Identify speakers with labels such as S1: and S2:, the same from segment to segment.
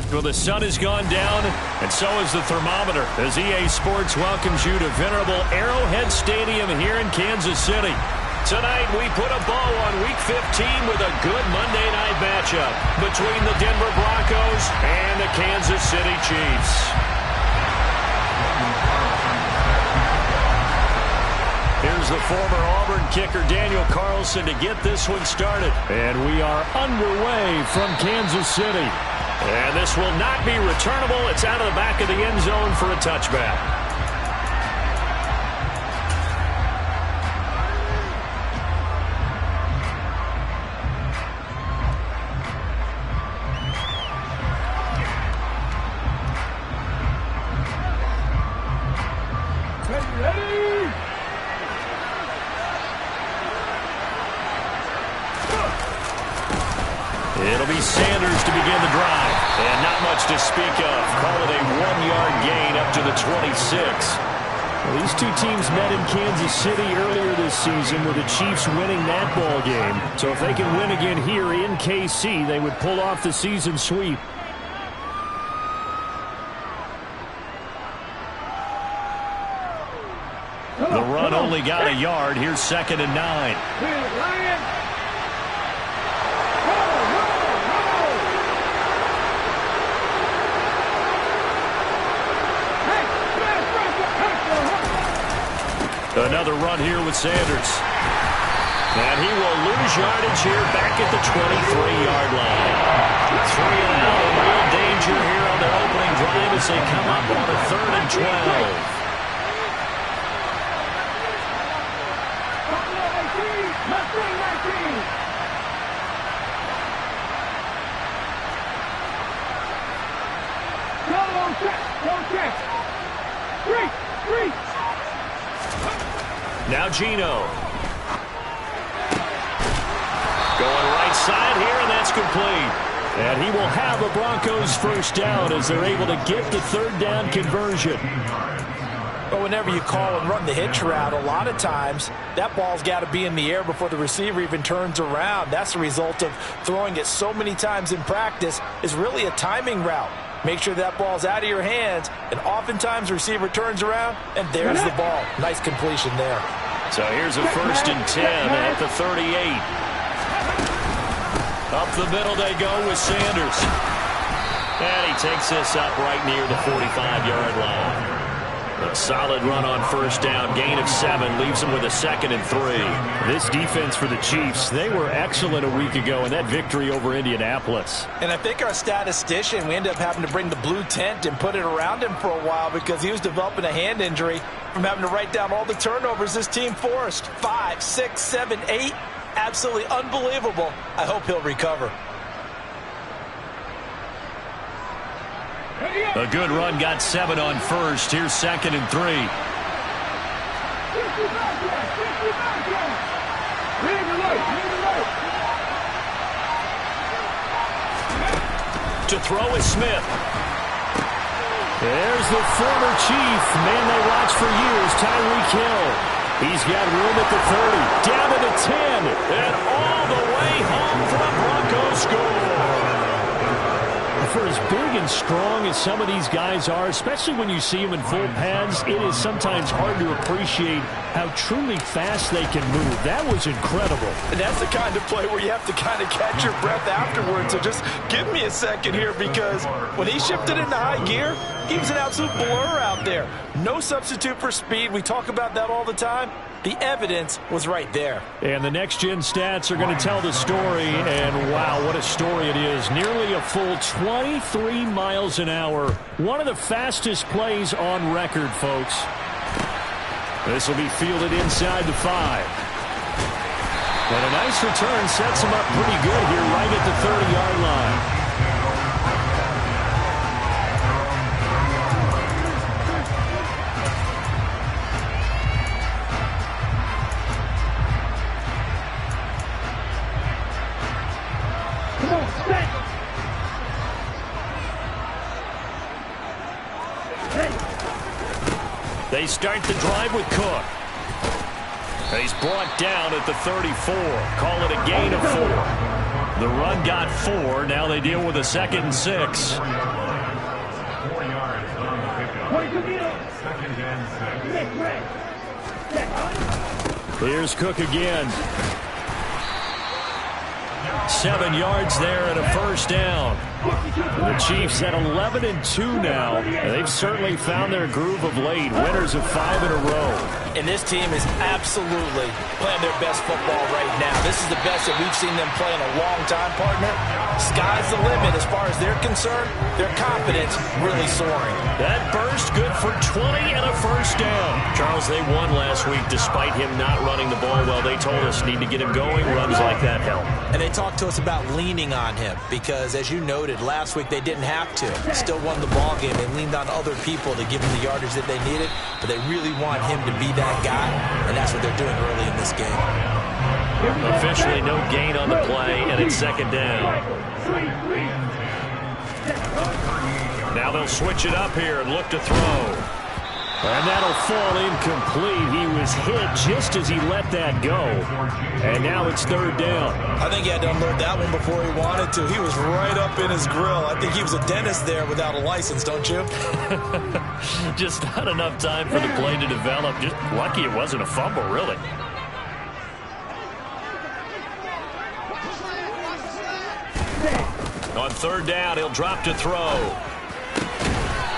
S1: Well, the sun has gone down, and so has the thermometer, as EA Sports welcomes you to venerable Arrowhead Stadium here in Kansas City. Tonight, we put a bow on Week 15 with a good Monday night matchup between the Denver Broncos and the Kansas City Chiefs. Here's the former Auburn kicker Daniel Carlson to get this one started. And we are underway from Kansas City. And this will not be returnable. It's out of the back of the end zone for a touchback.
S2: It'll be Sanders to begin the drive. And not much to speak of. Call it a 1-yard gain up to the 26.
S1: Well, these two teams met in Kansas City earlier this season with the Chiefs winning that ball game. So if they can win again here in KC, they would pull off the season sweep. The run only got a yard. Here's 2nd and 9. Another run here with Sanders. And he will lose yardage here back at the 23-yard line. 3 and out, in real danger here on their opening drive as they come up on a 3rd and 12. Now Gino. Going right side here, and that's complete. And he will have a Broncos first down as they're able to get the 3rd down conversion.
S3: But whenever you call and run the hitch route, a lot of times that ball's got to be in the air before the receiver even turns around. That's the result of throwing it so many times in practice. Is really a timing route. Make sure that ball's out of your hands, and oftentimes the receiver turns around, and there's the ball. Nice completion there.
S1: So here's a 1st and 10 at the 38. Up the middle they go with Sanders. And he takes this up right near the 45-yard line. A solid run on 1st down, gain of 7, leaves them with a 2nd and 3. This defense for the Chiefs, they were excellent a week ago in that victory over Indianapolis.
S3: And I think our statistician, we ended up having to bring the blue tent and put it around him for a while because he was developing a hand injury from having to write down all the turnovers this team forced. 5, 6, 7, 8. Absolutely unbelievable. I hope he'll recover.
S1: A good run, got 7 on 1st. Here's 2nd and 3. To throw is Smith. There's the former Chief, man they watched for years, Tyreek Hill. He's got room at the 30, down to the 10, and all the way home for the Broncos score. For as big and strong as some of these guys are, especially when you see them in full pads, it is sometimes hard to appreciate how truly fast they can move. That was incredible.
S3: And that's the kind of play where you have to kind of catch your breath afterwards. So just give me a second here, because when he shifted into high gear, he was an absolute blur out there. No substitute for speed. We talk about that all the time. The evidence was right there.
S1: And the next-gen stats are going to tell the story, and wow, what a story it is. Nearly a full 23 miles an hour. One of the fastest plays on record, folks. This will be fielded inside the 5. And a nice return sets him up pretty good here right at the 30-yard line. They start the drive with Cook. He's brought down at the 34. Call it a gain of 4.
S2: The run got 4. Now they deal with a 2nd and 6.
S1: 4 yards on the pickup. 2nd and 6.
S2: Here's Cook again. 7 yards there and a 1st down. The Chiefs at 11-2 now. They've certainly found their groove of late. Winners of 5 in a row.
S3: And this team is absolutely playing their best football right now. This is the best that we've seen them play in a long time, partner. Sky's the limit as far as they're concerned. Their confidence really soaring.
S2: That burst good for 20 and a 1st down. Charles, they won last week despite him not running the ball well. They told us need to get him going. Runs like that help.
S3: And they talked to us about leaning on him because, as you noted, last week they didn't have to. Still won the ball game. They leaned on other people to give them the yardage that they needed, but they really want him to be that guy, and that's what they're doing early in this game.
S2: Officially no gain on the play, and it's 2nd down. Now they'll switch it up here and look to throw. And that'll fall incomplete. He was hit just as he let that go. And now it's 3rd down.
S3: I think he had to unload that one before he wanted to. He was right up in his grill. I think he was a dentist there without a license, don't you?
S2: Just not enough time for the play to develop. Just lucky it wasn't a fumble, really. On 3rd down, he'll drop to throw.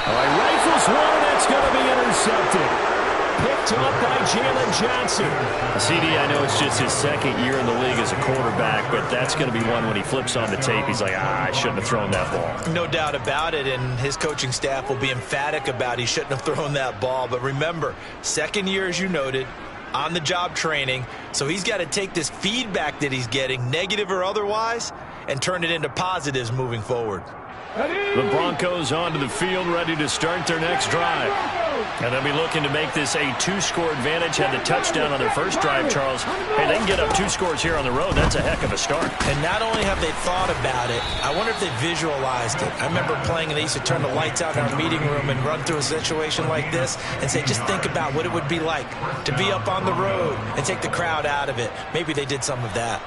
S1: All right, rifles one, and it's going to be intercepted. Picked up by Jalen Johnson.
S2: CD, I know it's just his 2nd year in the league as a quarterback, but that's going to be one when he flips on the tape. He's like, I shouldn't have thrown that ball.
S3: No doubt about it, and his coaching staff will be emphatic about he shouldn't have thrown that ball. But remember, 2nd year, as you noted, on-the-job training, so he's got to take this feedback that he's getting, negative or otherwise, and turn it into positives moving forward.
S2: The Broncos onto the field, ready to start their next drive. And they'll be looking to make this a 2-score advantage. Had the touchdown on their first drive, Charles. Hey, they can get up 2 scores here on the road. That's a heck of a start.
S3: And not only have they thought about it, I wonder if they visualized it. I remember playing, and they used to turn the lights out in our meeting room and run through a situation like this and say, just think about what it would be like to be up on the road and take the crowd out of it. Maybe they did some of that.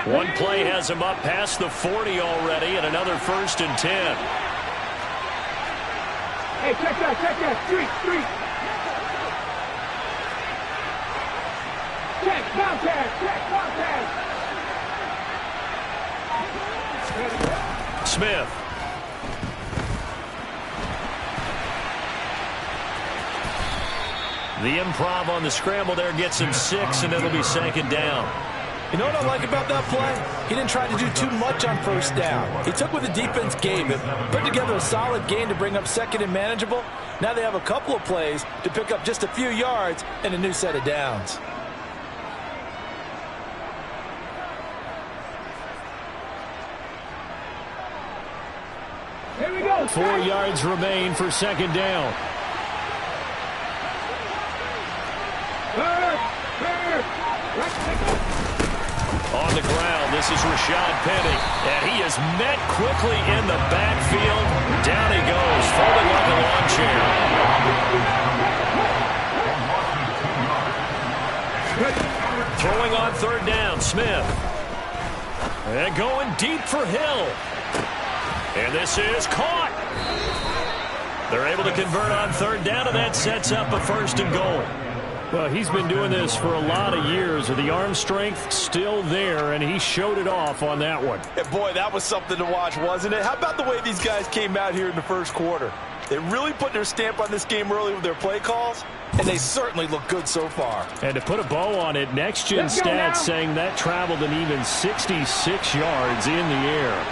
S2: One play has him up past the 40 already, and another 1st and 10.
S4: Hey, check that, street. Check, contact.
S2: Smith. The improv on the scramble there gets him 6, and it'll be 2nd down.
S3: You know what I like about that play? He didn't try to do too much on 1st down. He took what the defense gave him, put together a solid game to bring up 2nd and manageable. Now they have a couple of plays to pick up just a few yards and a new set of downs.
S4: Here we go.
S1: 4 yards remain for 2nd down.
S2: On the ground, this is Rashad Penny, and he is met quickly in the backfield. Down he goes, folding like a lawn chair. Throwing on 3rd down, Smith. And going deep for Hill. And this is caught. They're able to convert on 3rd down, and that sets up a 1st and goal.
S1: Well, he's been doing this for a lot of years. The arm strength still there, and he showed it off on that one.
S3: And boy, that was something to watch, wasn't it? How about the way these guys came out here in the 1st quarter? They really put their stamp on this game early with their play calls, and they certainly look good so far.
S1: And to put a bow on it, Next Gen Stats saying that traveled an even 66 yards in the air.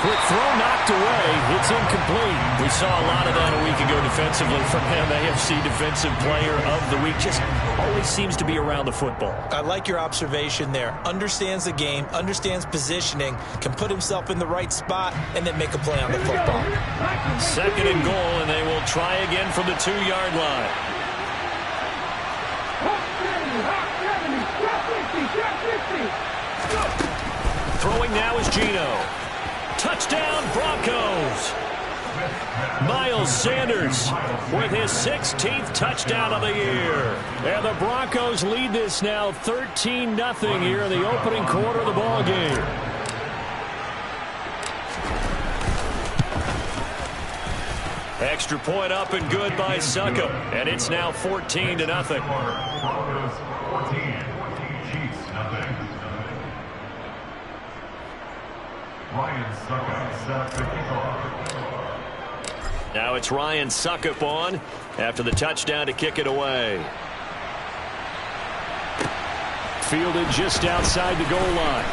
S1: Quick throw knocked away. It's incomplete.
S2: We saw a lot of that a week ago defensively from him. AFC Defensive Player of the Week. Just always seems to be around the football.
S3: I like your observation there. Understands the game, understands positioning, can put himself in the right spot, and then make a play on the football.
S2: 2nd and goal, and they will try again from the 2-yard line. Throwing now is Geno. Touchdown, Broncos. Miles Sanders with his 16th touchdown of the year.
S1: And the Broncos lead this now 13-0 here in the opening quarter of the ball game.
S2: Extra point up and good by Succop. And it's now 14-0. Now it's Ryan Succop on after the touchdown to kick it away.
S1: Fielded just outside the goal line.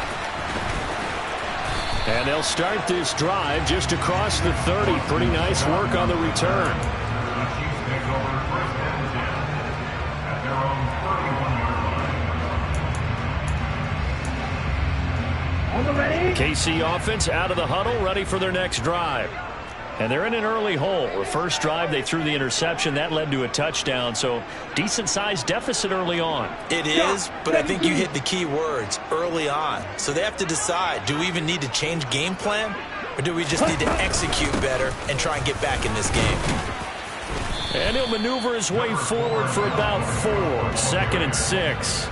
S1: And they'll start this drive just across the 30. Pretty nice work on the return. KC offense out of the huddle, ready for their next drive. And they're in an early hole. The first drive, they threw the interception. That led to a touchdown, so decent-sized deficit early on.
S3: It is, but I think you hit the key words, early on. So they have to decide, do we even need to change game plan, or do we just need to execute better and try and get back in this game?
S1: And he'll maneuver his way forward for about 4. 2nd and 6.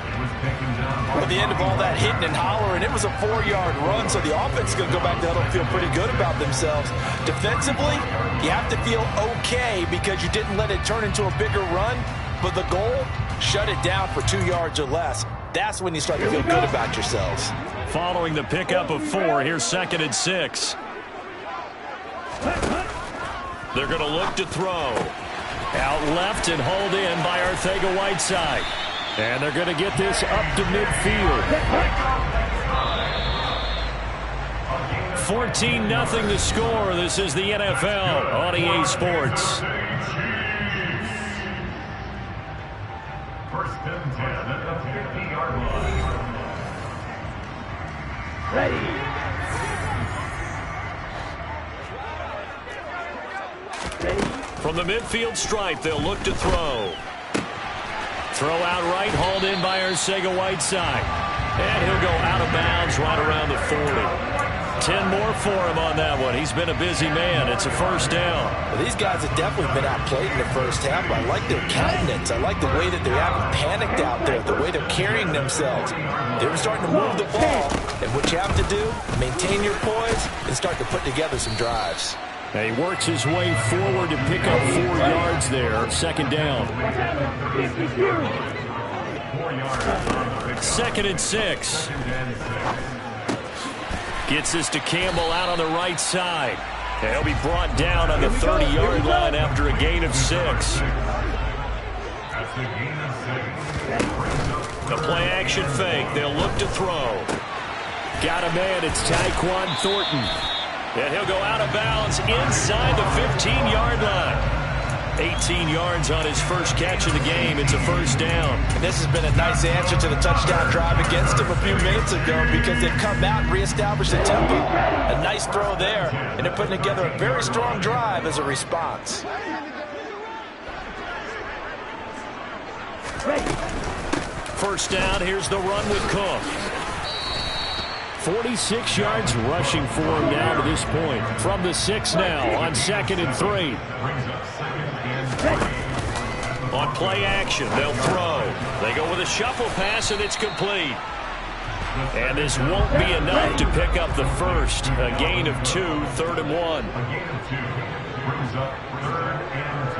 S3: At the end of all that hitting and hollering, it was a 4-yard run, so the offense is going to go back to the huddle and feel pretty good about themselves. Defensively, you have to feel okay because you didn't let it turn into a bigger run, but the goal, shut it down for 2 yards or less. That's when you start to feel good about yourselves.
S1: Following the pickup of 4, here's 2nd and 6.
S2: They're going to look to throw.
S1: Out left and hauled in by Arcega-Whiteside. And they're going to get this up to midfield. 14-0 the score. This is the NFL on EA Sports.
S5: First and 10 at the 50-yard line.
S2: Ready. From the midfield stripe, they'll look to throw. Throw out right, hauled in by Arcega-Whiteside. And he'll go out of bounds right around the 40. 10 more for him on that one. He's been a busy man. It's a first down.
S3: Well, these guys have definitely been outplayed in the first half. I like their countenance. I like the way that they haven't panicked out there, the way they're carrying themselves. They're starting to move the ball. And what you have to do, maintain your poise and start to put together some drives.
S1: And he works his way forward to pick up 4 yards there. 2nd down. 2nd and 6. Gets this to Campbell out on the right side. And he'll be brought down on the 30-yard line after a gain of 6. The play-action fake. They'll look to throw. Got a man. It's Tyquan Thornton.
S2: And he'll go out of bounds inside the 15-yard line. 18 yards on his first catch of the game. It's a first down.
S3: And this has been a nice answer to the touchdown drive against him a few minutes ago because they've come out and reestablished the tempo. A nice throw there, and they're putting together a very strong drive as a response.
S2: First down, here's the run with Cook.
S1: 46 yards rushing for him now to this point. From the 6 now on 2nd and 3.
S2: On play action, they'll throw. They go with a shuffle pass, and it's complete. And this won't be enough to pick up the first. A gain of 2, 3rd and 1.
S5: A gain of 2 brings up 3rd and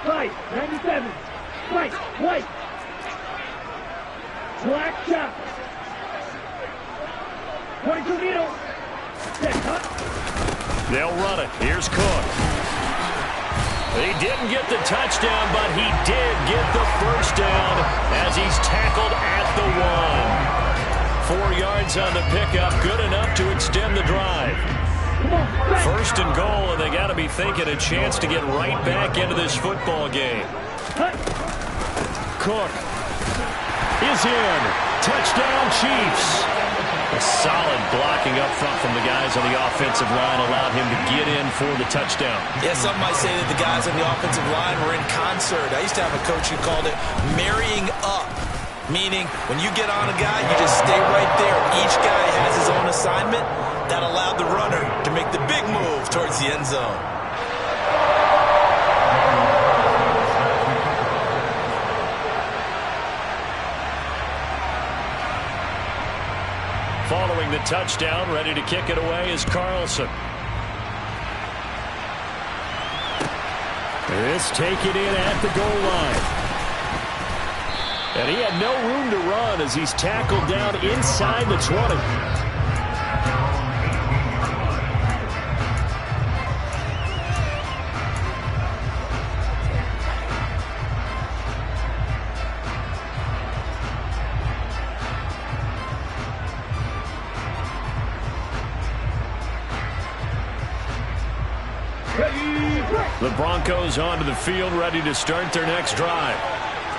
S5: 2.
S4: White, 97. White. Black shot. 22 needle.
S2: They'll run it. Here's Cook. He didn't get the touchdown, but he did get the first down as he's tackled at the 1. 4 yards on the pickup, good enough to extend the drive. First and goal, and they got to be thinking a chance to get right back into this football game.
S1: Cook is in. Touchdown, Chiefs.
S2: A solid blocking up front from the guys on the offensive line allowed him to get in for the touchdown.
S3: Yeah, some might say that the guys on the offensive line were in concert. I used to have a coach who called it marrying up. Meaning, when you get on a guy, you just stay right there. Each guy has his own assignment. That allowed the runner to make the big move towards the end zone.
S2: Following the touchdown, ready to kick it away is Carlson.
S1: This taken in at the goal line. And he had no room to run as he's tackled down inside the 20.
S2: The Broncos onto the field, ready to start their next drive.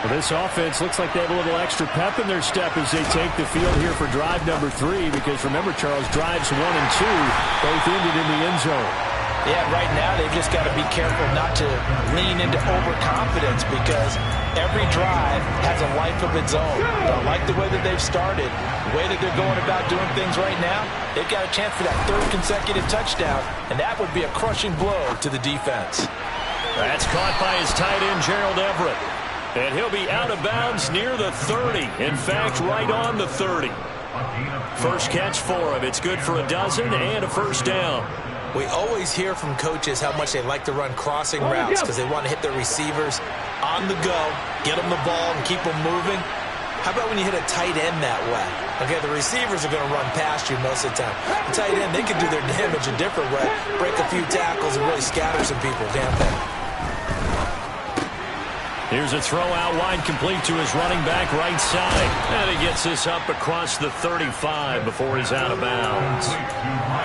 S1: Well, this offense looks like they have a little extra pep in their step as they take the field here for drive number 3, because remember, Charles, drives 1 and 2 both ended in the end zone.
S3: Yeah, right now they've just got to be careful not to lean into overconfidence, because every drive has a life of its own. But I like the way that they've started, the way that they're going about doing things right now. They've got a chance for that 3rd consecutive touchdown, and that would be a crushing blow to the defense.
S2: That's caught by his tight end, Gerald Everett. And he'll be out of bounds near the 30. In fact, right on the 30. First catch for him. It's good for a dozen and a first down.
S3: We always hear from coaches how much they like to run crossing routes because they want to hit their receivers on the go, get them the ball, and keep them moving. How about when you hit a tight end that way? Okay, the receivers are going to run past you most of the time. The tight end, they can do their damage a different way, break a few tackles and really scatter some people, can't they?
S2: Here's a throw out wide, complete to his running back right side. And he gets this up across the 35 before he's out of bounds.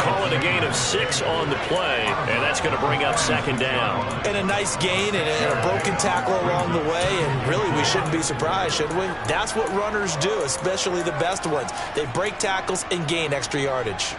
S2: Call it a gain of 6 on the play, and that's going to bring up second down.
S3: And a nice gain and a broken tackle along the way, and really we shouldn't be surprised, should we? That's what runners do, especially the best ones. They break tackles and gain extra yardage.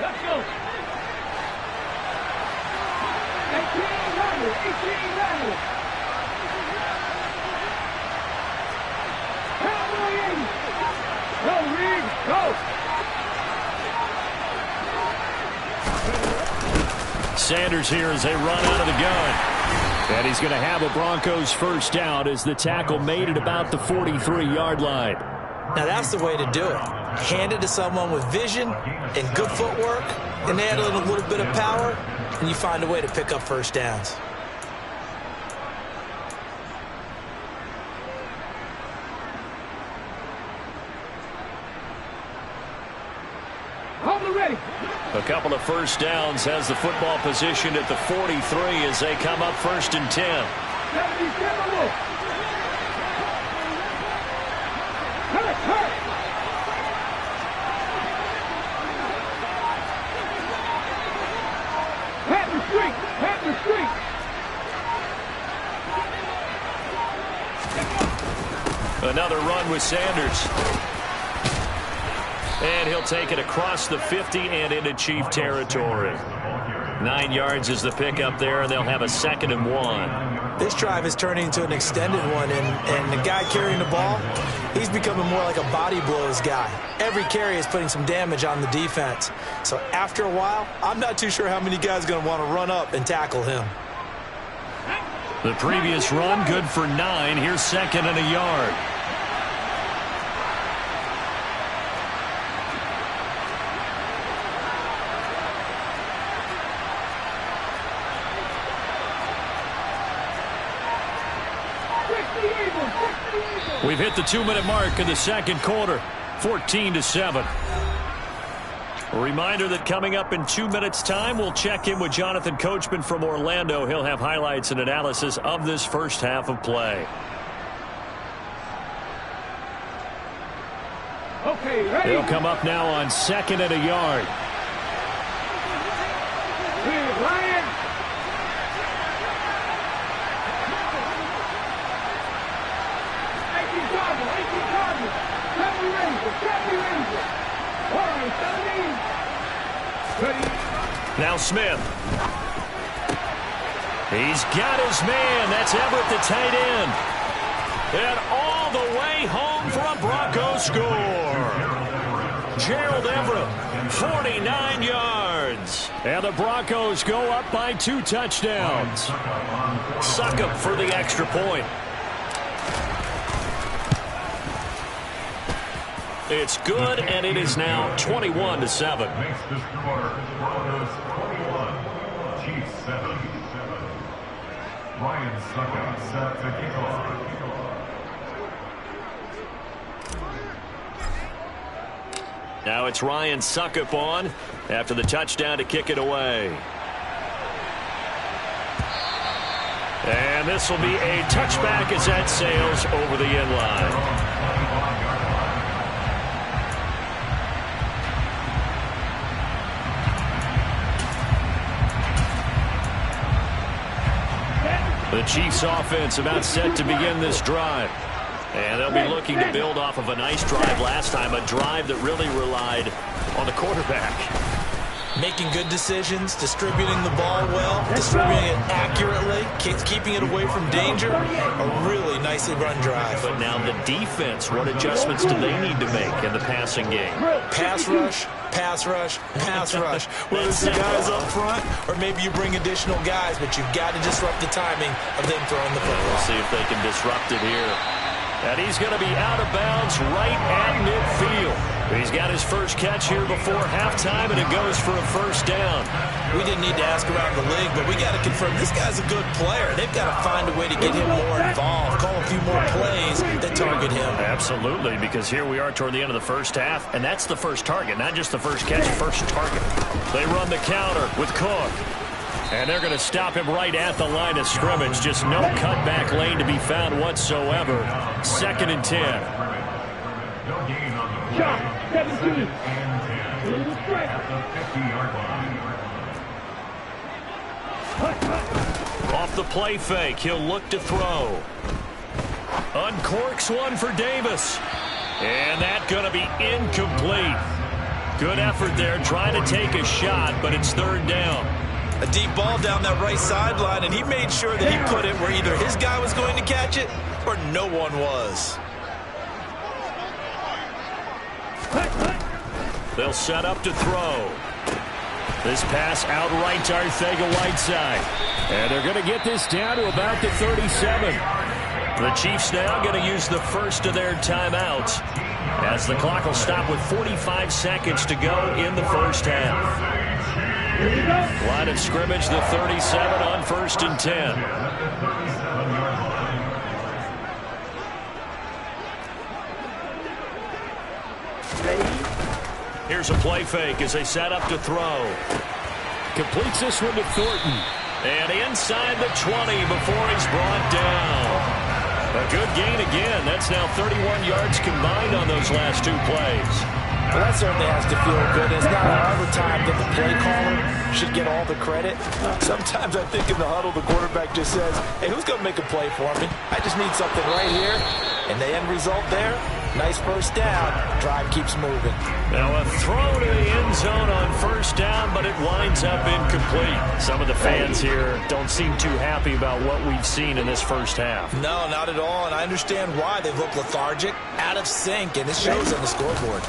S4: Let's go. 18-9. Cowboy 80. Go, Reed, go.
S1: Sanders here as they run out of the gun. And he's going to have a Broncos first down as the tackle made it about the 43-yard line.
S3: Now that's the way to do it. Hand it to someone with vision and good footwork, and add a little bit of power, and you find a way to pick up first downs.
S4: Hold it ready.
S2: A couple of first downs has the football position at the 43 as they come up 1st and 10.
S4: 77 look. Hurt. Pat the street.
S2: Another run with Sanders. And he'll take it across the 50 and into Chief territory. 9 yards is the pickup there, and they'll have a 2nd and 1.
S3: This drive is turning into an extended one, and the guy carrying the ball, he's becoming more like a body blows guy. Every carry is putting some damage on the defense. So after a while, I'm not too sure how many guys are going to want to run up and tackle him.
S2: The previous run, good for 9. Here's 2nd and a yard. We've hit the 2-minute mark in the second quarter, 14-7. A reminder that coming up in 2 minutes' time, we'll check in with Jonathan Coachman from Orlando. He'll have highlights and analysis of this first half of play.
S4: Okay, ready.
S1: They'll come up now on 2nd and a yard.
S4: Clear, Ryan.
S2: Smith. He's got his man. That's Everett, the tight end. And all the way home for a Broncos score. Gerald Everett, 49 yards. And the Broncos go up by 2 touchdowns. Succop for the extra point. It's good, and it is now 21-7.
S5: Makes the score Broncos 21, Chiefs 7. Ryan Succop set to kick off.
S2: Now it's Ryan Succop on after the touchdown to kick it away. And this will be a touchback as that sails over the end line. The Chiefs offense about set to begin this drive. And they'll be looking to build off of a nice drive last time, a drive that really relied on the quarterback.
S3: Making good decisions, distributing the ball well, distributing it accurately, keeping it away from danger. A really nicely run drive.
S2: But now the defense, what adjustments do they need to make in the passing game?
S3: Pass rush, pass rush, pass rush. Whether it's the guys up front or maybe you bring additional guys, but you've got to disrupt the timing of them throwing the football.
S2: We'll see if they can disrupt it here. And he's going to be out of bounds right at midfield. He's got his first catch here before halftime, and it goes for a first down.
S3: We didn't need to ask around the league, but we got to confirm this guy's a good player. They've got to find a way to get him more involved, call a few more plays that target him.
S2: Absolutely, because here we are toward the end of the first half, and that's the first target, not just the first catch, first target. They run the counter with Cook. And they're going to stop him right at the line of scrimmage. Just no cutback lane to be found whatsoever. 2nd and 10.
S4: Shot, 17.
S2: Off the play fake, he'll look to throw. Uncorks one for Davis. And that's going to be incomplete. Good effort there, trying to take a shot, but it's 3rd down.
S3: A deep ball down that right sideline, and he made sure that he put it where either his guy was going to catch it or no one was.
S2: They'll set up to throw. This pass outright to Arcega-Whiteside. And they're going to get this down to about the 37. The Chiefs now going to use the first of their timeouts as the clock will stop with 45 seconds to go in the first half. Line of scrimmage, the 37 on 1st and 10. Here's a play fake as they set up to throw. Completes this one to Thornton. And inside the 20 before he's brought down. A good gain again. That's now 31 yards combined on those last 2 plays.
S3: Well, that certainly has to feel good. It's not every time that the play caller should get all the credit. Sometimes I think in the huddle, the quarterback just says, hey, who's going to make a play for me? I just need something right here. And the end result there, nice first down. Drive keeps moving.
S2: Now a throw to the end zone on 1st down, but it winds up incomplete. Some of the fans here don't seem too happy about what we've seen in this first half.
S3: No, not at all. And I understand why. They've looked lethargic, out of sync, and it shows on the scoreboard.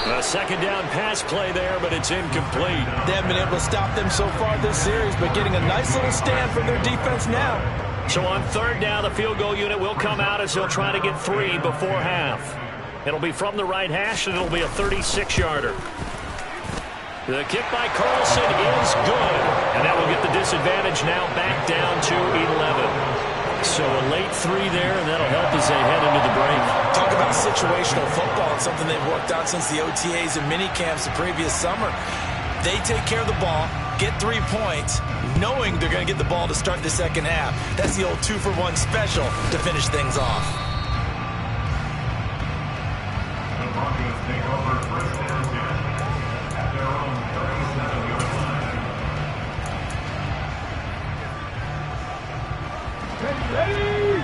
S2: A 2nd down pass play there, but it's incomplete.
S3: They haven't been able to stop them so far this series, but getting a nice little stand from their defense now.
S2: So on 3rd down, the field goal unit will come out as they'll try to get 3 before half. It'll be from the right hash, and it'll be a 36-yarder. The kick by Carlson is good, and that will get the disadvantage now back down to 11. So a late 3 there, and that'll help as they head into the break.
S3: Talk about situational football. It's something they've worked out since the OTAs and mini camps the previous summer. They take care of the ball, get 3 points, knowing they're going to get the ball to start the second half. That's the old 2-for-1 special to finish things off.
S5: The Broncos take over 1st and 10 at their own 37-yard line.
S4: Ready?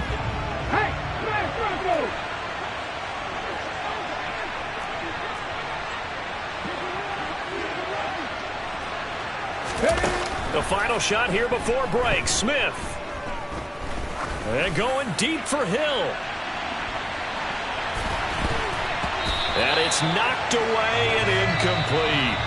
S4: Hey, smash Broncos!
S2: The final shot here before break. Smith. And going deep for Hill. And it's knocked away and incomplete.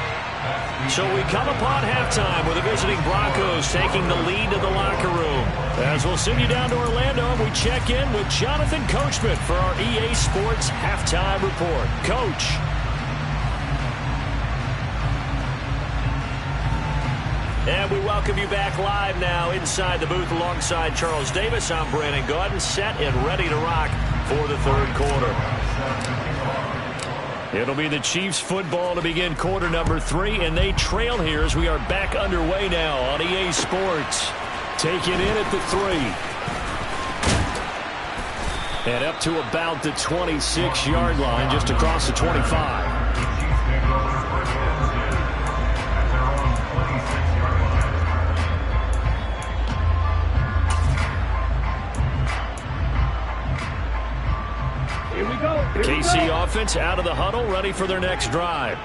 S2: So we come upon halftime with the visiting Broncos taking the lead to the locker room. As we'll send you down to Orlando, we check in with Jonathan Coachman for our EA Sports Halftime Report. Coach. And we welcome you back live now inside the booth alongside Charles Davis. I'm Brandon Gaudin, set and ready to rock for the third quarter. It'll be the Chiefs football to begin quarter number 3, and they trail here as we are back underway now on EA Sports. Take it in at the 3. And up to about the 26-yard line, just across the 25. KC offense out of the huddle, ready for their next drive.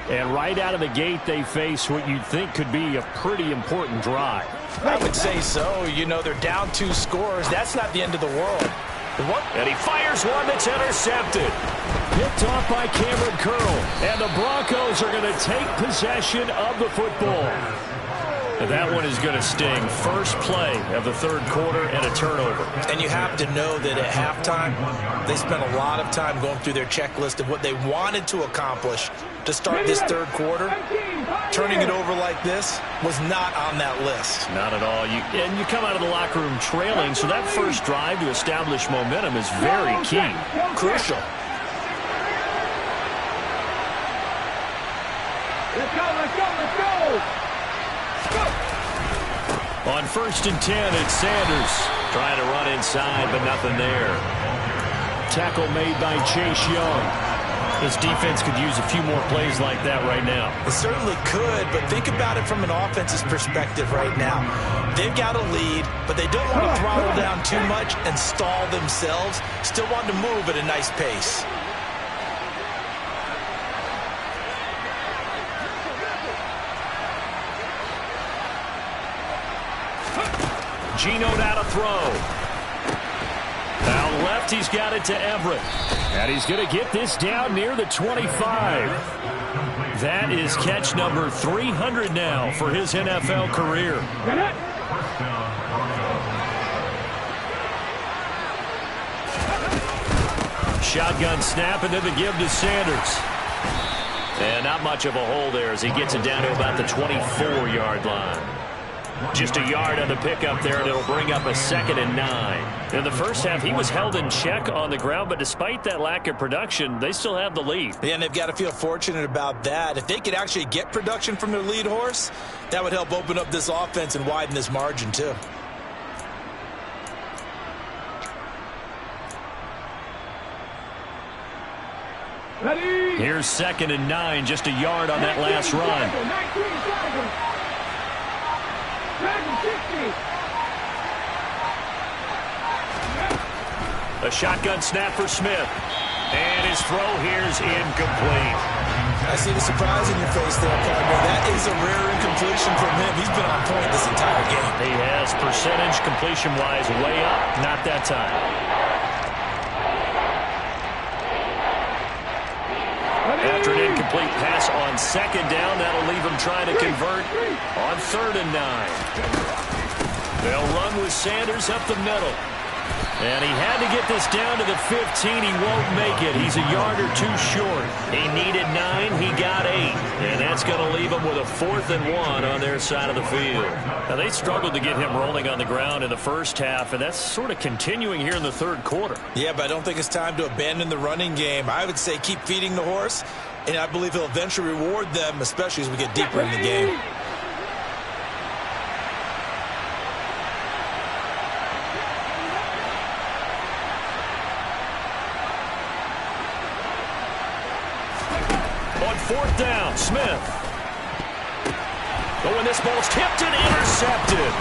S2: And right out of the gate, they face what you'd think could be a pretty important drive.
S3: I would say so. You know, they're down 2 scores. That's not the end of the world.
S2: And he fires one that's intercepted. Picked off by Cameron Curl. And the Broncos are going to take possession of the football. And that one is going to sting. First play of the third quarter and a turnover.
S3: And you have to know that at halftime, they spent a lot of time going through their checklist of what they wanted to accomplish to start this third quarter. Turning it over like this was not on that list.
S2: Not at all. And you come out of the locker room trailing, so that first drive to establish momentum is very key.
S3: Crucial.
S4: Let's go, let's go, let's go!
S2: On 1st and 10, it's Sanders. Trying to run inside, but nothing there. Tackle made by Chase Young. This defense could use a few more plays like that right now.
S3: It certainly could, but think about it from an offense's perspective right now. They've got a lead, but they don't want to throttle down too much and stall themselves. Still want to move at a nice pace.
S2: Geno now to throw. Out left, he's got it to Everett. And he's going to get this down near the 25. That is catch number 300 now for his NFL career. Shotgun snap, and then the give to Sanders. And not much of a hole there as he gets it down to about the 24-yard line. Just a yard on the pickup there, and it'll bring up a 2nd and 9. In the first half, he was held in check on the ground, but despite that lack of production, they still have the lead.
S3: Yeah, and they've got to feel fortunate about that. If they could actually get production from their lead horse, that would help open up this offense and widen this margin, too.
S4: Ready?
S2: Here's 2nd and 9, just a yard on that last run. A shotgun snap for Smith. And his throw here is incomplete.
S3: I see the surprise in your face there, partner. That is a rare incompletion from him. He's been on point this entire game.
S2: He has percentage completion-wise way up. Not that time. After an incomplete pass on 2nd down, that'll leave him trying to convert on 3rd and 9. They'll run with Sanders up the middle. And he had to get this down to the 15. He won't make it. He's a yard or 2 short. He needed 9. He got 8. And that's going to leave him with a 4th and 1 on their side of the field. Now, they struggled to get him rolling on the ground in the first half, and that's sort of continuing here in the third quarter.
S3: Yeah, but I don't think it's time to abandon the running game. I would say keep feeding the horse, and I believe he'll eventually reward them, especially as we get deeper in the game.
S2: On 4th down, Smith. Oh, and this ball's tipped and intercepted.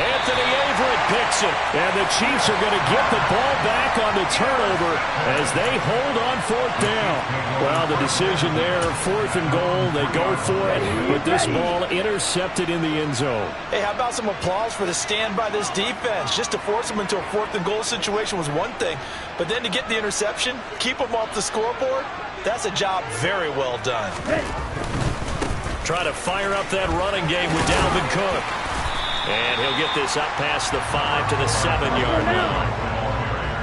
S2: Anthony Averett picks it.
S1: And the Chiefs are going to get the ball back on the turnover as they hold on 4th down. Well, the decision there, 4th and goal. They go for it, but this ball intercepted in the end zone.
S3: Hey, how about some applause for the stand by this defense? Just to force them into a 4th and goal situation was one thing, but then to get the interception, keep them off the scoreboard, that's a job very well done.
S2: Try to fire up that running game with Dalvin Cook. And he'll get this up past the 5 to the 7-yard line.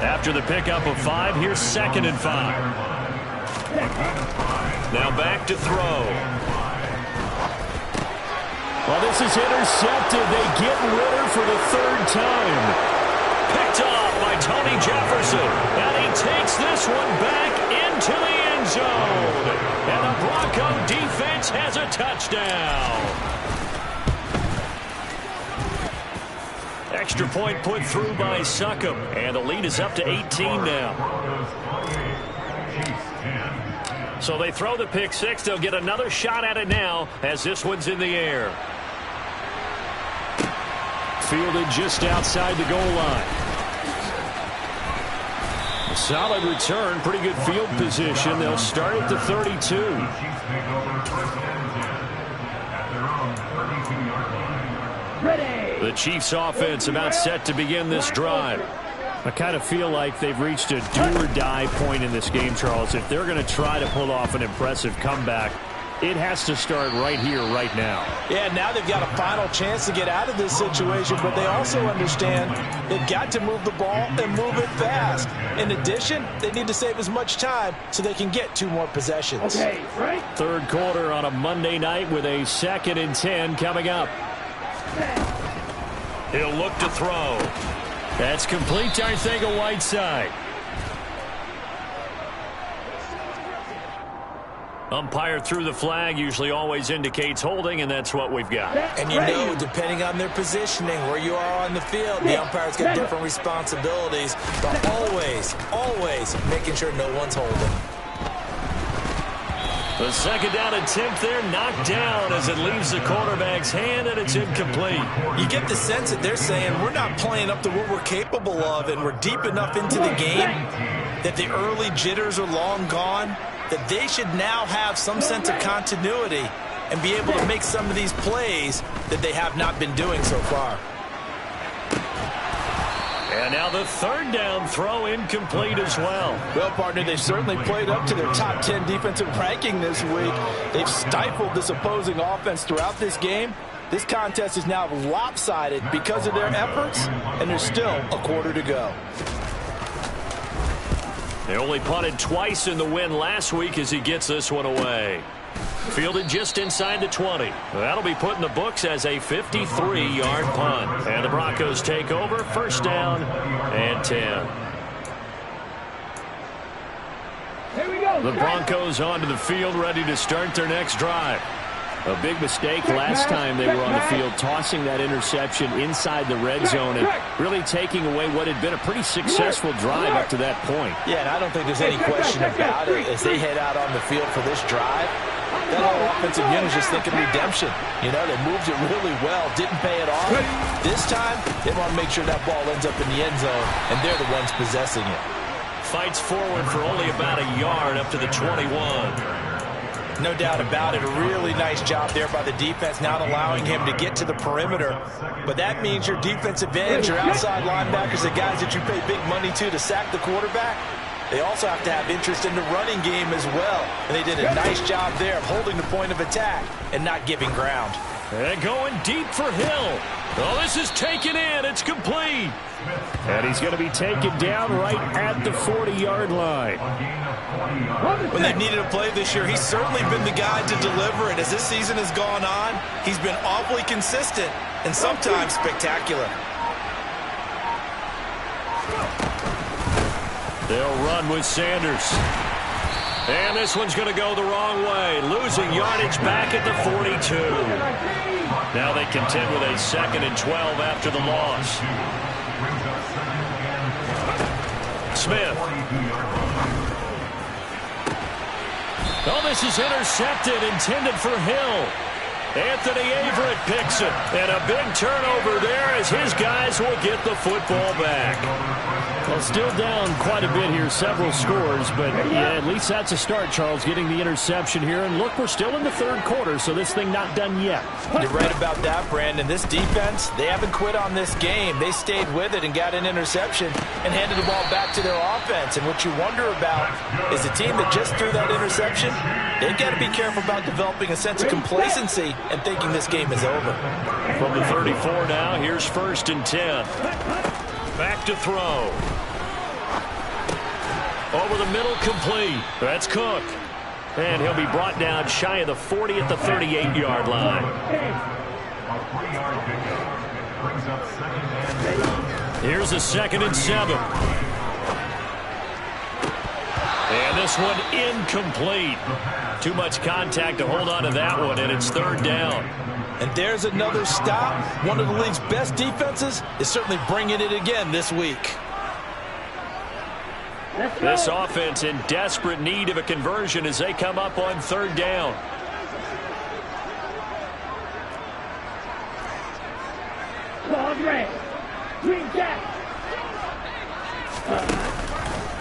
S2: After the pickup of 5, here's 2nd and 5. Now back to throw.
S1: Well, this is intercepted. They get Ritter for the 3rd time.
S2: Picked off by Tony Jefferson. And he takes this one back into the end zone. And the Bronco defense has a touchdown. Extra point put through by Succop. And the lead is up to 18 now. So they throw the pick 6. They'll get another shot at it now as this one's in the air.
S1: Fielded just outside the goal line. A solid return. Pretty good field position. They'll start at the 32. The Chiefs offense about set to begin this drive. I kind of feel like they've reached a do-or-die point in this game, Charles. If they're going to try to pull off an impressive comeback, it has to start right here, right now.
S3: Yeah, now they've got a final chance to get out of this situation, but they also understand they've got to move the ball and move it fast. In addition, they need to save as much time so they can get 2 more possessions.
S4: Okay, right.
S1: 3rd quarter on a Monday night with a 2nd and 10 coming up.
S2: He'll look to throw.
S1: That's complete to Arcega-Whiteside.
S2: Umpire threw the flag, usually always indicates holding, and that's what we've got.
S3: And you know, depending on their positioning, where you are on the field, the umpire's got different responsibilities, but always making sure no one's holding.
S2: The 2nd down attempt there knocked down as it leaves the quarterback's hand, and it's incomplete.
S3: You get the sense that they're saying we're not playing up to what we're capable of, and we're deep enough into the game that the early jitters are long gone, that they should now have some sense of continuity and be able to make some of these plays that they have not been doing so far.
S2: And now the 3rd down throw incomplete as well.
S3: Well, partner, they've certainly played up to their top 10 defensive ranking this week. They've stifled this opposing offense throughout this game. This contest is now lopsided because of their efforts, and there's still a quarter to go.
S2: They only punted twice in the win last week as he gets this one away. Fielded just inside the 20. That'll be put in the books as a 53-yard punt. And the Broncos take over, 1st down and 10.
S4: Here we go.
S1: The Broncos onto the field, ready to start their next drive. A big mistake last time they were on the field, tossing that interception inside the red zone and really taking away what had been a pretty successful drive up to that point.
S3: Yeah, and I don't think there's any question about it. As they head out on the field for this drive, that whole offensive unit is just thinking redemption. You know, they moved it really well, didn't pay it off. This time, they want to make sure that ball ends up in the end zone, and they're the ones possessing it.
S2: Fights forward for only about a yard up to the 21.
S3: No doubt about it. A really nice job there by the defense, not allowing him to get to the perimeter. But that means your defensive ends, your outside linebackers, the guys that you pay big money to sack the quarterback, they also have to have interest in the running game as well. And they did a nice job there of holding the point of attack and not giving ground.
S2: And going deep for Hill. Oh, this is taken in. It's complete.
S1: And he's going to be taken down right at the 40-yard line.
S3: When they've needed a play this year, he's certainly been the guy to deliver it. As this season has gone on, he's been awfully consistent and sometimes spectacular.
S2: They'll run with Sanders. And this one's going to go the wrong way. Losing yardage back at the 42. Now they contend with a 2nd and 12 after the loss. Smith. Oh, this is intercepted, intended for Hill. Anthony Averett picks it. And a big turnover there as his guys will get the football back.
S1: Well, still down quite a bit here, several scores, but yeah, at least that's a start, Charles, getting the interception here. And look, we're still in the third quarter, so this thing not done yet.
S3: You're right about that, Brandon. This defense, they haven't quit on this game. They stayed with it and got an interception and handed the ball back to their offense. And what you wonder about is the team that just threw that interception, they've got to be careful about developing a sense of complacency and thinking this game is over.
S2: From the 34 now, here's 1st and 10. Back to throw. Over the middle, complete. That's Cook. And he'll be brought down shy of the 40 at the 38-yard line.
S5: A 3-yard pickup. Brings up 2nd and 7.
S2: Here's a 2nd and 7. And this one incomplete. Too much contact to hold on to that one, and it's 3rd down.
S3: And there's another stop. One of the league's best defenses is certainly bringing it again this week.
S2: This offense in desperate need of a conversion as they come up on 3rd down.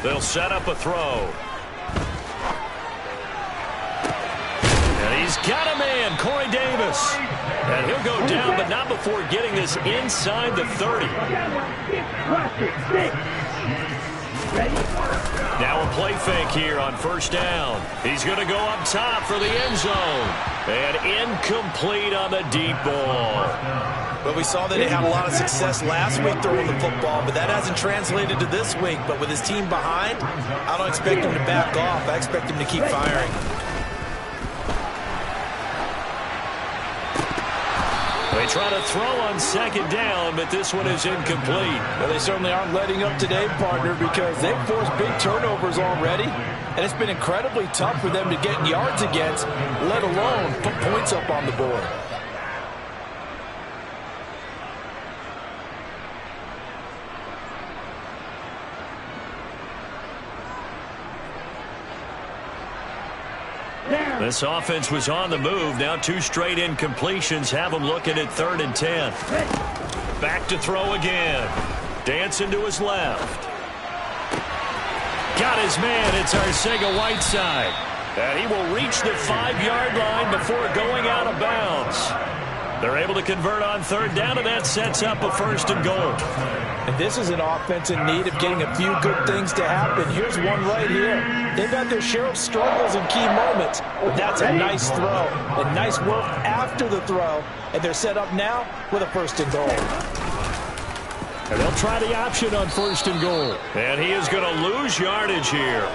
S2: They'll set up a throw. And he's got a man, Corey Davis. And he'll go down, but not before getting this inside the 30. Now a play fake here on 1st down. He's going to go up top for the end zone. And incomplete on the deep ball.
S3: Well, we saw that he had a lot of success last week throwing the football, but that hasn't translated to this week. But with his team behind, I don't expect him to back off. I expect him to keep firing.
S2: They try to throw on 2nd down, but this one is incomplete.
S3: Well, they certainly aren't letting up today, partner, because they've forced big turnovers already, and it's been incredibly tough for them to get yards against, let alone put points up on the board.
S2: This offense was on the move. Now 2 straight incompletions have them looking at 3rd and 10. Back to throw again. Dancing to his left. Got his man. It's Arcega-Whiteside. And he will reach the 5-yard line before going out of bounds. They're able to convert on 3rd down, and that sets up a 1st and goal.
S3: And this is an offense in need of getting a few good things to happen. Here's one right here. They've had their share of struggles in key moments, but that's a nice throw. And nice work after the throw. And they're set up now with a 1st and goal.
S2: And they'll try the option on 1st and goal. And he is going to lose yardage here.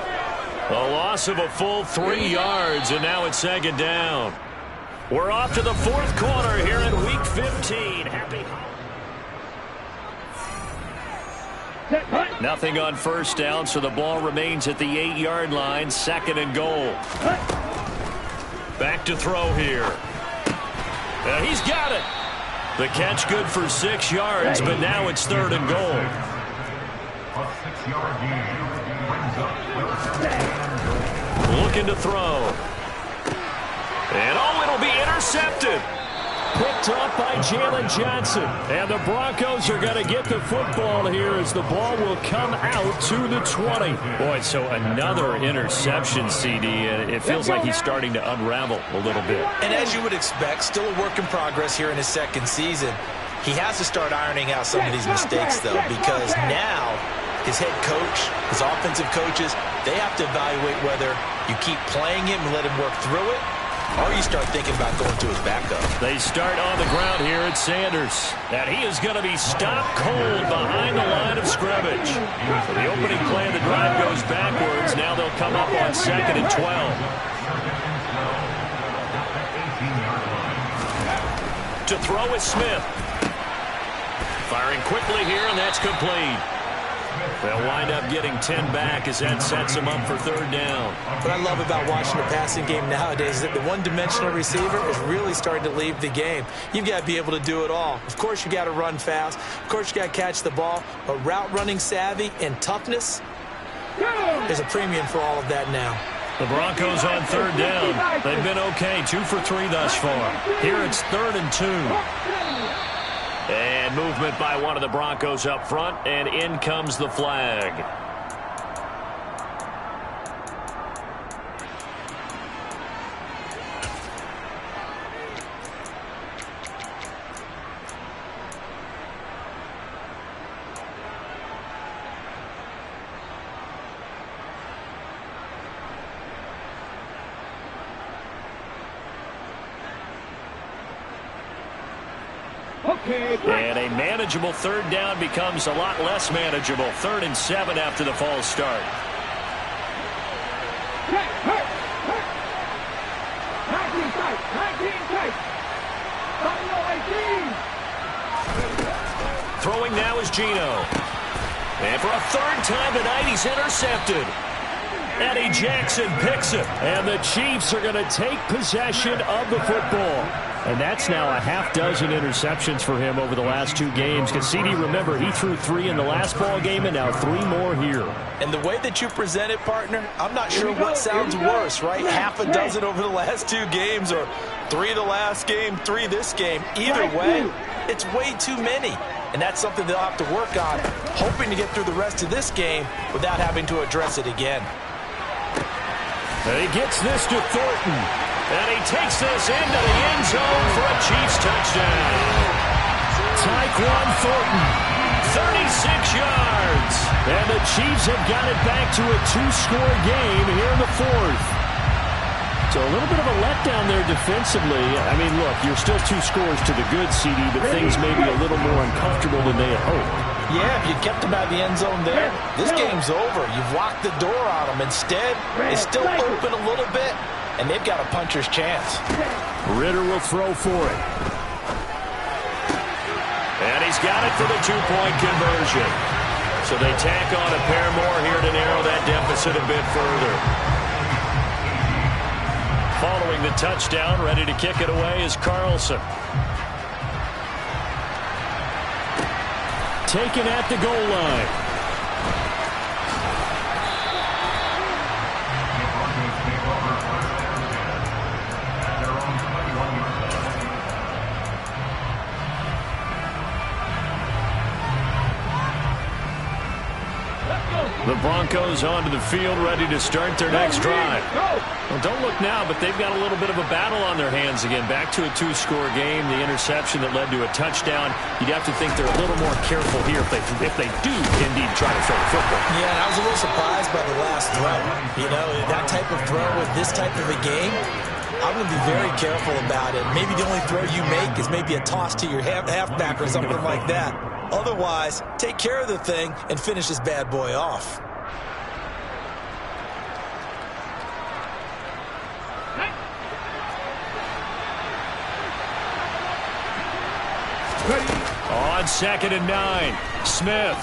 S2: A loss of a full 3 yards, and now it's 2nd down. We're off to the 4th quarter here in Week 15. Nothing on 1st down, so the ball remains at the 8-yard line. 2nd and goal. Back to throw here. And he's got it. The catch good for 6 yards, but now it's 3rd and goal.
S5: A 6-yard gain brings up
S2: Looking to throw. And oh, it'll be intercepted. Picked up by Jalen Johnson. And the Broncos are going to get the football here as the ball will come out to the 20. Boy, so another interception, CD. It feels like he's starting to unravel a little bit.
S3: And as you would expect, still a work in progress here in his 2nd season. He has to start ironing out some of these mistakes, though, because now his head coach, his offensive coaches, they have to evaluate whether you keep playing him and let him work through it, or you start thinking about going to his backup.
S2: They start on the ground here at Sanders. And he is going to be stopped cold behind the line of scrimmage. So the opening play of the drive goes backwards. Now they'll come up on 2nd and 12. To throw is Smith. Firing quickly here, and that's complete. They'll wind up getting 10 back as that sets them up for 3rd down.
S3: What I love about watching the passing game nowadays is that the one-dimensional receiver is really starting to leave the game. You've got to be able to do it all. Of course, you got to run fast. Of course, you got to catch the ball. But route running savvy and toughness, there's a premium for all of that now.
S2: The Broncos on third down. They've been okay, 2 for 3 thus far. Here it's 3rd and 2.
S1: And movement by one of the Broncos up front, and in comes the flag. And a manageable 3rd down becomes a lot less manageable. 3rd and 7 after the false start. Throwing now is Geno. And for a 3rd time tonight, he's intercepted. Eddie Jackson picks it.
S2: And the Chiefs are going to take possession of the football. And that's now a half dozen interceptions for him over the last 2 games. Because, CD, remember, he threw 3 in the last ball game and now 3 more here.
S3: And the way that you present it, partner, I'm not sure what sounds worse, right? Half a dozen over the last 2 games or 3 the last game, 3 this game. Either way, it's way too many. And that's something they'll have to work on, hoping to get through the rest of this game without having to address it again.
S2: And he gets this to Thornton. And he takes this into the end zone for a Chiefs touchdown. Tyquan Thornton, 36 yards. And the Chiefs have got it back to a 2-score game here in the 4th. So a little bit of a letdown there defensively. I mean, look, you're still 2 scores to the good, CD, but things may be a little more uncomfortable than they had hoped.
S3: Yeah, if you kept them out of the end zone there, this game's over. You've locked the door on them. Instead, it's still open a little bit, and they've got a puncher's chance.
S2: Ritter will throw for it.
S1: And he's got it for the 2-point conversion. So they tack on a pair more here to narrow that deficit a bit further.
S2: Following the touchdown, ready to kick it away is Carlson. Taken at the goal line. The Broncos onto the field, ready to start their next drive. Well, don't look now, but they've got a little bit of a battle on their hands again. Back to a 2-score game. The interception that led to a touchdown. You'd have to think they're a little more careful here if they do indeed try to throw the football.
S3: Yeah, and I was a little surprised by the last throw. You know, that type of throw with this type of a game, I'm going to be very careful about it. Maybe the only throw you make is maybe a toss to your halfback or something like that. Otherwise, take care of the thing and finish this bad boy off.
S2: On 2nd and 9, Smith.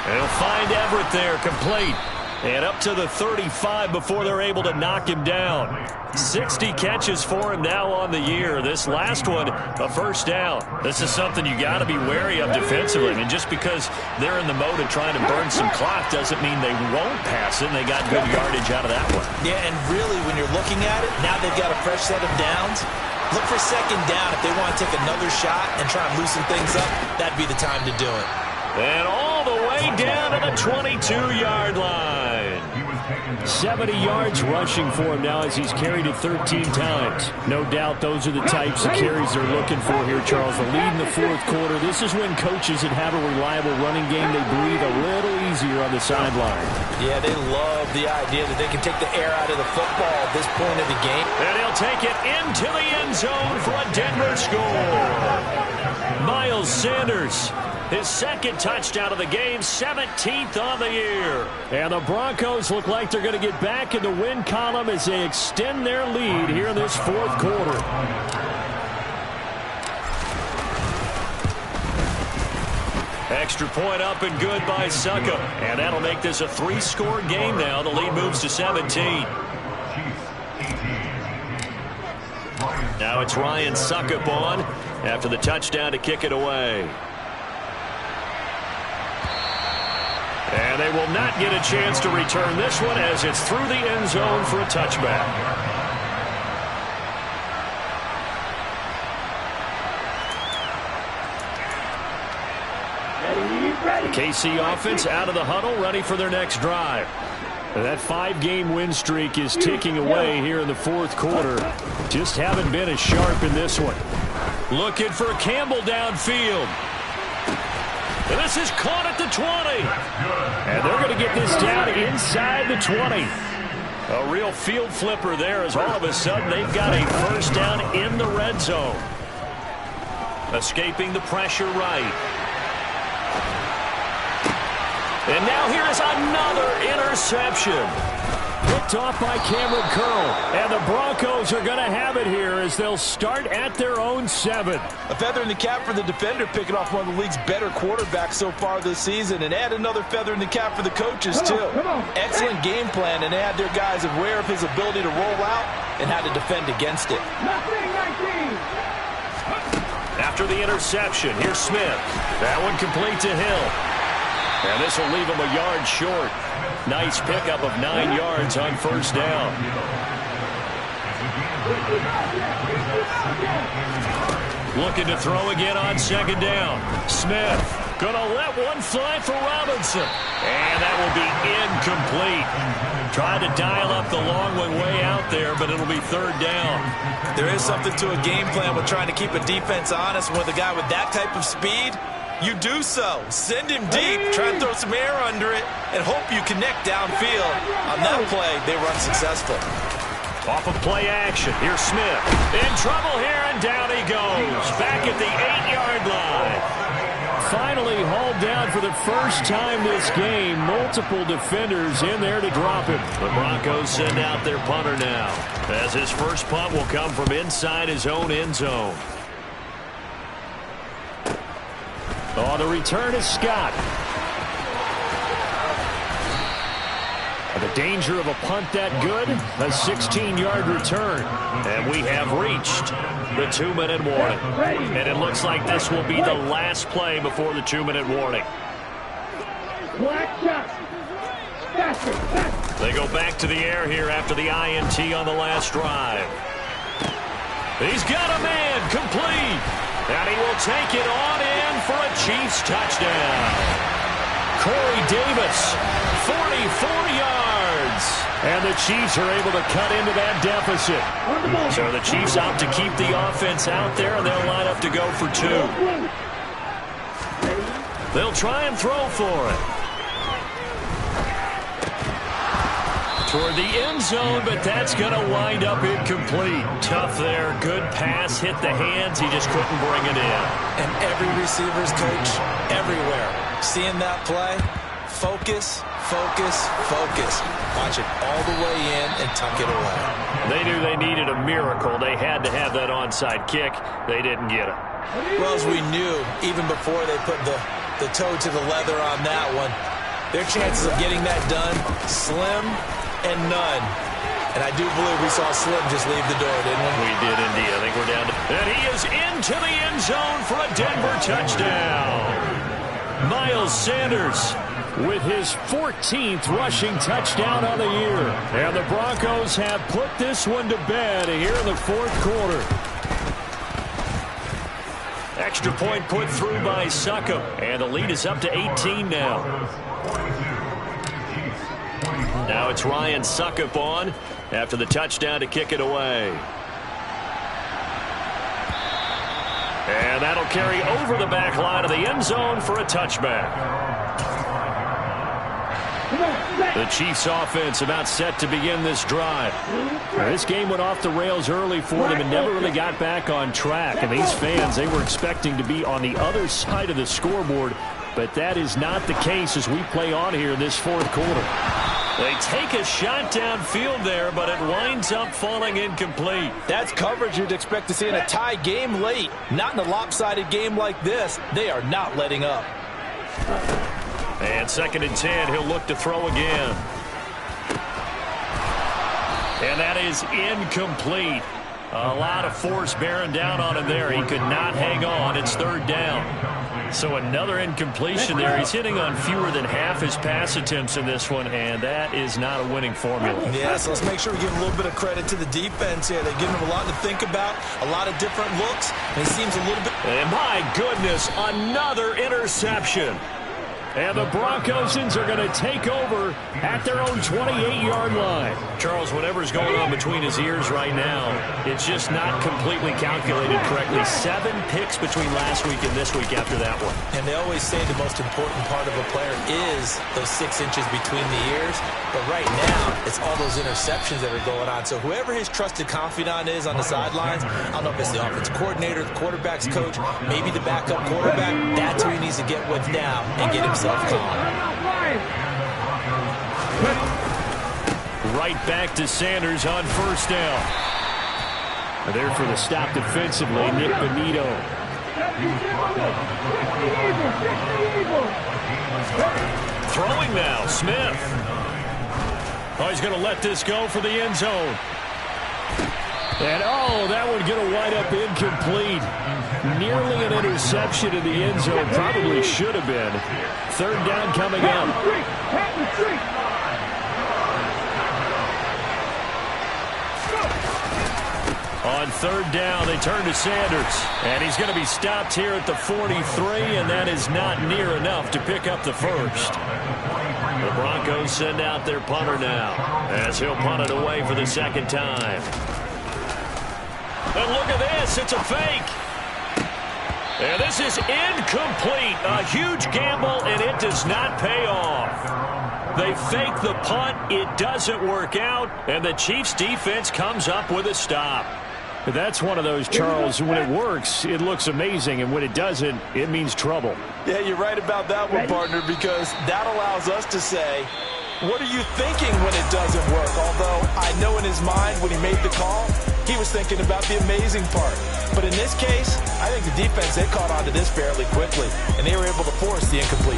S2: He'll find Everett there, complete. And up to the 35 before they're able to knock him down. 60 catches for him now on the year. This last one, a 1st down. This is something you got to be wary of defensively. I mean, just because they're in the mode of trying to burn some clock doesn't mean they won't pass it. And they got good yardage out of that one.
S3: Yeah, and really, when you're looking at it, now they've got a fresh set of downs. Look for 2nd down. If they want to take another shot and try and loosen things up, that'd be the time to do it.
S2: And all the way down to the 22-yard line. 70 yards rushing for him now as he's carried it 13 times. No doubt those are the types of carries they're looking for here, Charles. The lead in the 4th quarter. This is when coaches that have a reliable running game, they breathe a little easier on the sideline.
S3: Yeah, they love the idea that they can take the air out of the football at this point of the game.
S2: And he'll take it into the end zone for a Denver score. Miles Sanders, his 2nd touchdown of the game, 17th on the year. And the Broncos look like they're going to get back in the win column as they extend their lead here in this 4th quarter. Extra point up and good by Succop. And that'll make this a 3-score game now. The lead moves to 17. Now it's Ryan Succop on after the touchdown to kick it away. And they will not get a chance to return this one as it's through the end zone for a touchback. KC offense out of the huddle, ready for their next drive. That 5-game win streak is ticking away here in the fourth quarter. Just haven't been as sharp in this one. Looking for Campbell downfield. And this is caught at the 20. And they're going to get this down inside the 20. A real field flipper there as all of a sudden they've got a first down in the red zone. Escaping the pressure right. And now here is another interception. Picked off by Cameron Curl. And the Broncos are going to have it here as they'll start at their own 7.
S3: A feather in the cap for the defender, picking off one of the league's better quarterbacks so far this season. And add another feather in the cap for the coaches, too. Excellent game plan, and had their guys aware of his ability to roll out and how to defend against it.
S2: After the interception, here's Smith. That one complete to Hill. And this will leave him a yard short. Nice pickup of 9 yards on first down. Looking to throw again on second down. Smith going to let one fly for Robinson. And that will be incomplete. Tried to dial up the long one way out there, but it'll be third down.
S3: There is something to a game plan with trying to keep a defense honest. With a guy with that type of speed, you do so. Send him deep, try and throw some air under it, and hope you connect downfield. On that play, they were unsuccessful.
S2: Off of play action, here's Smith. In trouble here, and down he goes. Back at the 8-yard line. Finally hauled down for the first time this game. Multiple defenders in there to drop him. The Broncos send out their punter now, as his first punt will come from inside his own end zone. On the return is Scott. The danger of a punt that good, a 16-yard return. And we have reached the 2-minute warning. And it looks like this will be the last play before the 2-minute warning. They go back to the air here after the INT on the last drive. He's got a man, complete. And he will take it on in for a Chiefs touchdown. Corey Davis, 44 yards. And the Chiefs are able to cut into that deficit. So the Chiefs opt to keep the offense out there, and they'll line up to go for 2. They'll try and throw for it. Toward the end zone, but that's going to wind up incomplete. Tough there. Good pass. Hit the hands. He just couldn't bring it in.
S3: And every receiver's coach everywhere. Seeing that play, focus, focus, focus. Watch it all the way in and tuck it away.
S2: They knew they needed a miracle. They had to have that onside kick. They didn't get it.
S3: Well, as we knew, even before they put the toe to the leather on that one, their chances of getting that done, slim and none. And I do believe we saw Slim just leave the door, didn't we?
S2: We did indeed. I think we're down to... And he is into the end zone for a Denver touchdown. Miles Sanders with his 14th rushing touchdown on the year. And the Broncos have put this one to bed here in the fourth quarter. Extra point put through by Succop. And the lead is up to 18 now. Now it's Ryan Succop on after the touchdown to kick it away. And that'll carry over the back line of the end zone for a touchback. The Chiefs offense about set to begin this drive. This game went off the rails early for them and never really got back on track. And these fans, they were expecting to be on the other side of the scoreboard. But that is not the case as we play on here in this fourth quarter. They take a shot downfield there, but it winds up falling incomplete.
S3: That's coverage you'd expect to see in a tie game late. Not in a lopsided game like this. They are not letting up.
S2: And 2nd and 10, he'll look to throw again. And that is incomplete. A lot of force bearing down on him there. He could not hang on. It's 3rd down. So another incompletion there. He's hitting on fewer than half his pass attempts in this one, and that is not a winning formula.
S3: Yeah, so let's make sure we give a little bit of credit to the defense here. They're giving him a lot to think about, a lot of different looks, and he seems a little bit...
S1: And my goodness, another interception. And the Broncosans are going to take over at their own 28-yard line.
S2: Charles, whatever's going on between his ears right now, it's just not completely calculated correctly. 7 picks between last week and this week after that one.
S3: And they always say the most important part of a player is those 6 inches between the ears. But right now, it's all those interceptions that are going on. So whoever his trusted confidant is on the sidelines, I don't know if it's the offensive coordinator, the quarterback's coach, maybe the backup quarterback, that's who he needs to get with now and get himself calm.
S1: Right back to Sanders on first down. There for the stop defensively, Nick Benito.
S2: Throwing now, Smith.
S1: Oh, he's going to let this go for the end zone. And, oh, that one going to wind up incomplete. Nearly an interception in the end zone. Probably should have been. Third down coming up. On third down, they turn to Sanders. And he's going to be stopped here at the 43, and that is not near enough to pick up the first. The Broncos send out their punter now, as he'll punt it away for the second time. And look at this, it's a fake. And this is incomplete. A huge gamble, and it does not pay off. They fake the punt, it doesn't work out, and the Chiefs' defense comes up with a stop. That's one of those, Charles, when it works, it looks amazing, and when it doesn't, it means trouble.
S3: Yeah, you're right about that one, partner, because that allows us to say, what are you thinking when it doesn't work? Although I know in his mind when he made the call, he was thinking about the amazing part. But in this case, I think the defense, they caught on to this fairly quickly, and they were able to force the incomplete